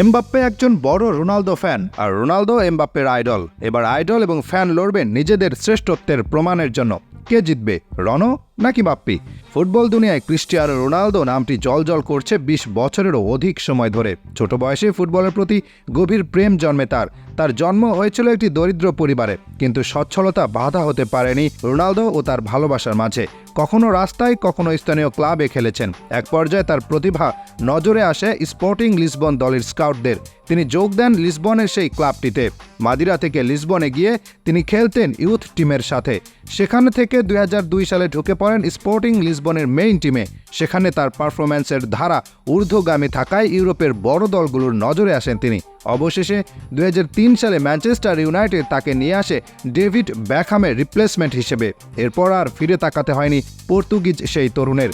Mbappe একজন বড় Ronaldo fan, আর Ronaldo এমবাপ্পের আইডল। এবার আইডল এবং ফ্যান লড়বেন নিজেদের শ্রেষ্ঠত্বের প্রমাণের জন্য। কে জিতবে, রনো নাকি বাপ্পি? ফুটবল দুনিয়ায় ক্রিস্টিয়ানো রোনালদো নামটি জলজল করছে ২০ বছরেরও অধিক সময় ধরে। ছোট বয়সে ফুটবলের প্রতি গভীর প্রেম জন্মে তার জন্ম হয়েছিল একটি দরিদ্র পরিবারে, কিন্তু সচ্ছলতা বাধা হতে পারেনি রোনালদো ও তার ভালোবাসার মাঝে। কখনো রাস্তায়, কখনো স্থানীয় ক্লাবে খেলেছেন। এক পর্যায়ে তার প্রতিভা নজরে আসে স্পোর্টিং লিসবন দলের স্কাউটদের। তিনি যোগ দেন লিসবনের সেই ক্লাবটিতে। মাদিরা থেকে লিসবনে গিয়ে তিনি খেলতেন ইউথ টিমের সাথে। সেখানে থেকে ২০০২ সালে ঢুকে পড়েন স্পোর্টিং লিসবনের মেইন টিমে। সেখানে তার পারফরম্যান্সের ধারা ঊর্ধ্বগামী থাকায় ইউরোপের বড় দলগুলোর নজরে আসেন তিনি। অবশেষে ২০০৩ সালে ম্যানচেস্টার ইউনাইটেড তাকে নিয়ে আসে ডেভিড বেকহামের রিপ্লেসমেন্ট হিসেবে। এরপর আর ফিরে তাকাতে হয়নি পর্তুগিজ সেই তরুণের।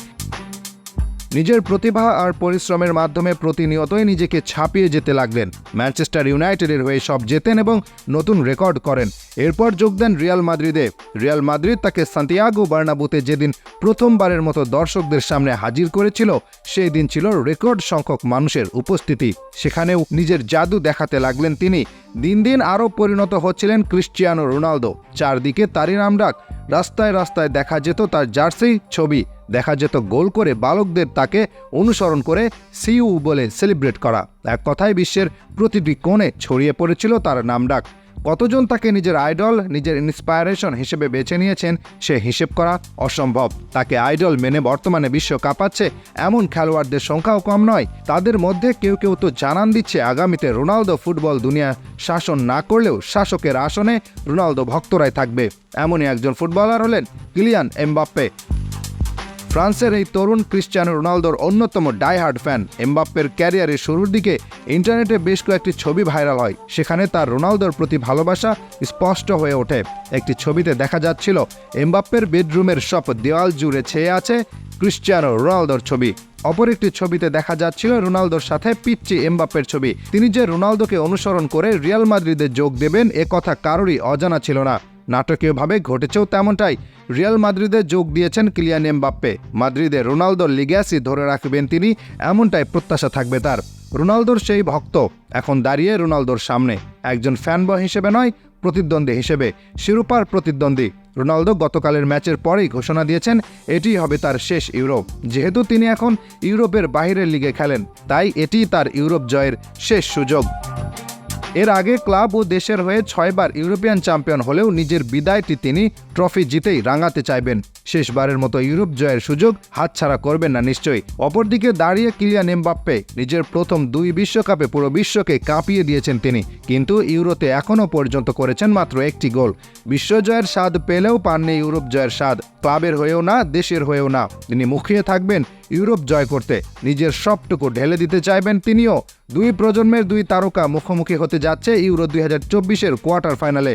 নিজের প্রতিভা আর পরিশ্রমের মাধ্যমে প্রতিনিয়তই নিজেকে ছাপিয়ে যেতে লাগলেন। ম্যানচেস্টার ইউনাইটেডের হয়ে সব জেতেন এবং নতুন রেকর্ড করেন। এরপর যোগ দেন রিয়াল মাদ্রিদে। রিয়াল মাদ্রিদ তাকে সান্তিয়াগো বার্নাব্যুতে যেদিন প্রথমবারের মতো দর্শকদের সামনে হাজির করেছিল, সেই দিন ছিল রেকর্ড সংখ্যক মানুষের উপস্থিতি। সেখানেও নিজের জাদু দেখাতে লাগলেন তিনি। দিন দিন আরও পরিণত হচ্ছিলেন ক্রিস্টিয়ানো রোনালদো। চারদিকে তারই নামডাক। রাস্তায় রাস্তায় দেখা যেত তার জার্সি, ছবি। দেখা যেত গোল করে বালকদের তাকে অনুসরণ করে সিইউ বলে সেলিব্রেট করা। এক কথায় বিশ্বের প্রতিটি কোণে ছড়িয়ে পড়েছিল তার নামডাক। কতজন তাকে নিজের আইডল, নিজের ইন্সপায়ারেশন হিসেবে বেছে নিয়েছেন সে হিসেব করা অসম্ভব। তাকে আইডল মেনে বর্তমানে বিশ্ব কাঁপাচ্ছে এমন খেলোয়াড়দের সংখ্যাও কম নয়। তাদের মধ্যে কেউ কেউ তো জানান দিচ্ছে আগামীতে রোনালদো ফুটবল দুনিয়া শাসন না করলেও শাসকের আসনে রোনালদো ভক্তরাই থাকবে। এমনই একজন ফুটবলার হলেন কিলিয়ান এমবাপ্পে। ফ্রান্সের এই তরুণ ক্রিস্টিয়ানো রোনালদোর অন্যতম ডাইহার্ড ফ্যান। এমবাপ্পের ক্যারিয়ারের শুরুর দিকে ইন্টারনেটে বেশ কয়েকটি ছবি ভাইরাল হয়। সেখানে তার রোনালদোর প্রতি ভালোবাসা স্পষ্ট হয়ে ওঠে। একটি ছবিতে দেখা যাচ্ছিল এমবাপ্পের বেডরুমের সব দেওয়াল জুড়ে ছেয়ে আছে ক্রিস্টিয়ানো রোনালদোর ছবি। অপর একটি ছবিতে দেখা যাচ্ছিল রোনালদোর সাথে পিচ্চি এমবাপ্পের ছবি। তিনি যে রোনালদোকে অনুসরণ করে রিয়াল মাদ্রিদে যোগ দেবেন এ কথা কারোরই অজানা ছিল না। নাটকীয়ভাবে ঘটেছেও তেমনটাই। রিয়াল মাদ্রিদে যোগ দিয়েছেন কিলিয়ান এমবাপ্পে। মাদ্রিদে রোনালদোর লিগ্যাসি ধরে রাখবেন তিনি, এমনটাই প্রত্যাশা থাকবে তার। রোনালদোর সেই ভক্ত এখন দাঁড়িয়ে রোনালদোর সামনে একজন ফ্যানবয় হিসেবে নয়, প্রতিদ্বন্দ্বী হিসেবে, শিরোপার প্রতিদ্বন্দ্বী। রোনালদো গতকালের ম্যাচের পরেই ঘোষণা দিয়েছেন এটিই হবে তার শেষ ইউরোপ। যেহেতু তিনি এখন ইউরোপের বাইরের লিগে খেলেন, তাই এটিই তার ইউরোপ জয়ের শেষ সুযোগ। এর আগে ক্লাব ও দেশের হয়ে ৬ বার ইউরোপিয়ান চ্যাম্পিয়ন হলেও নিজের বিদায়টি তিনি ট্রফি জিতেই রাঙাতে চাইবেন। শেষবারের মতো ইউরোপ জয়ের সুযোগ হাতছাড়া করবেন না নিশ্চয়ই। অপরদিকে দাঁড়িয়ে কিলিয়ান এমবাপ্পে নিজের প্রথম ২ বিশ্বকাপে পুরো বিশ্বকে কাঁপিয়ে দিয়েছেন তিনি, কিন্তু ইউরোতে এখনও পর্যন্ত করেছেন মাত্র একটি গোল। বিশ্বজয়ের স্বাদ পেলেও পাননি ইউরোপ জয়ের স্বাদ। ক্লাবের হয়েও না, দেশের হয়েও না। তিনি মুখিয়ে থাকবেন ইউরোপ জয় করতে। নিজের সবটুকু ঢেলে দিতে চাইবেন তিনিও। ২ প্রজন্মের ২ তারকা মুখোমুখি হতে যাচ্ছে ইউরো ২০২৪-এর কোয়ার্টার ফাইনালে।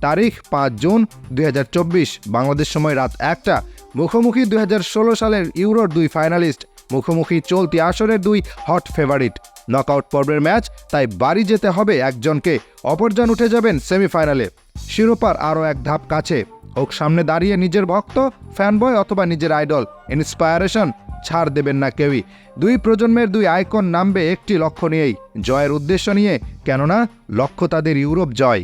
তারিখ ৫ জুন ২০২৪, বাংলাদেশ সময় রাত ১টা। মুখোমুখি ২০১৬ সালের ইউরোর ২ ফাইনালিস্ট, মুখোমুখি চলতি আসরের ২ হট ফেভারিট। নকআউট পর্বের ম্যাচ, তাই বাড়ি যেতে হবে একজনকে, অপরজন উঠে যাবেন সেমিফাইনালে। শিরোপার আরও এক ধাপ কাছে। হোক সামনে দাঁড়িয়ে নিজের ভক্ত, ফ্যানবয় অথবা নিজের আইডল, ইন্সপায়ারেশন ছাড় দেবেন না কেউই। ২ প্রজন্মের ২ আইকন নামবে একটি লক্ষ্য নিয়েই, জয়ের উদ্দেশ্য নিয়ে, কেননা লক্ষ্য তাদের ইউরোপ জয়।